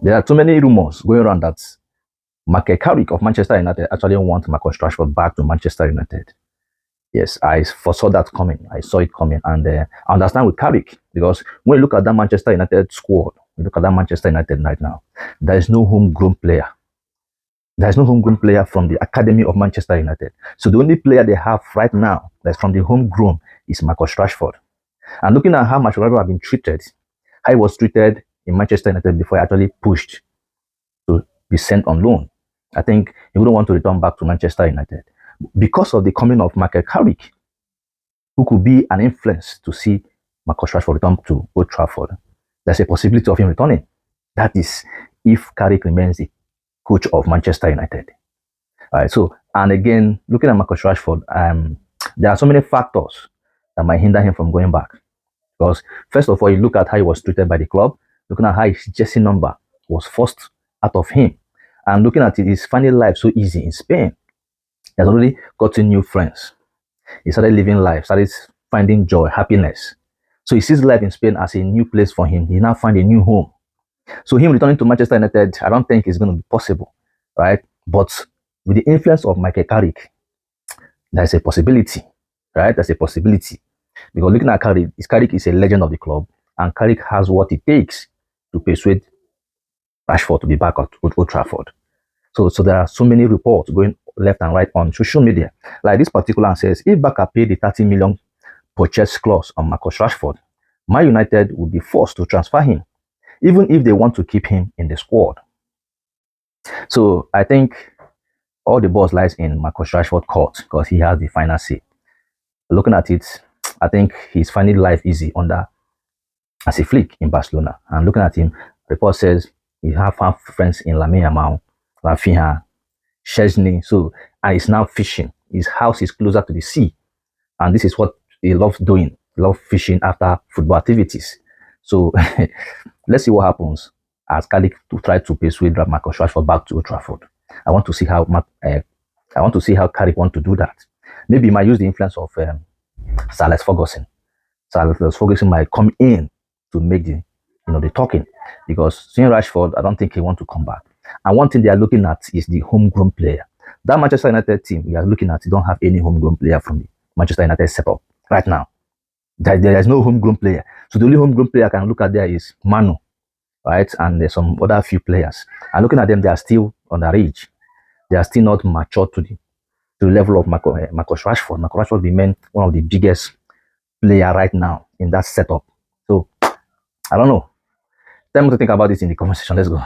There are too many rumors going around that Carrick of Manchester United actually wants Marcus Rashford back to Manchester United. Yes, I foresaw that coming. I saw it coming, and I understand with Carrick because when you look at that Manchester United squad, you look at that Manchester United right now, there is no homegrown player. There is no homegrown player from the academy of Manchester United. So the only player they have right now that's from the homegrown is Marcus Rashford. And looking at how Marcus Rashford has been treated, how he was treated in Manchester United before he actually pushed to be sent on loan, I think he wouldn't want to return back to Manchester United. Because of the coming of Michael Carrick, who could be an influence to see Marcus Rashford return to Old Trafford, there's a possibility of him returning. That is, if Carrick remains the coach of Manchester United. All right. So, and again, looking at Marcus Rashford, there are so many factors that might hinder him from going back. Because first of all, you look at how he was treated by the club, looking at how his jersey number was forced out of him, and looking at it, he's finding life so easy in Spain. He has already gotten new friends. He started living life, started finding joy, happiness. So he sees life in Spain as a new place for him. He now finds a new home. So him returning to Manchester United, I don't think it's going to be possible, right? But with the influence of Michael Carrick, there's a possibility, right? There's a possibility. Because looking at Carrick, Carrick is a legend of the club, and Carrick has what it takes to persuade Rashford to be back at Old Trafford. So there are so many reports going left and right on social media. Like this particular one says, if Barca paid the 30 million purchase clause on Marcus Rashford, Man United would be forced to transfer him, even if they want to keep him in the squad. So I think all the balls lies in Marcus Rashford's court because he has the final say. Looking at it, I think he's finding life easy under as a flick in Barcelona. And looking at him, report says he have friends in Lamine Yamal, Rafinha, Chesney. So, and he's now fishing. His house is closer to the sea. And this is what he loves doing. He loves fishing after football activities. So, let's see what happens as Carrick to try to persuade Marcus Rashford back to Old Trafford. I want to see how Carrick want to do that. Maybe he might use the influence of Sir Alex Ferguson. Sir Alex Ferguson might come in to make the talking, because seeing Rashford, I don't think he want to come back. And one thing they are looking at is the homegrown player. That Manchester United team we are looking at, they don't have any homegrown player from the Manchester United setup right now. There is no homegrown player. So the only homegrown player I can look at there is Manu, right? And there's some other few players. And looking at them, they are still underage. They are still not mature to the level of Marcus Rashford. Marcus Rashford remains one of the biggest player right now in that setup. So I don't know. Tell me what to think about this in the comment section. Let's go.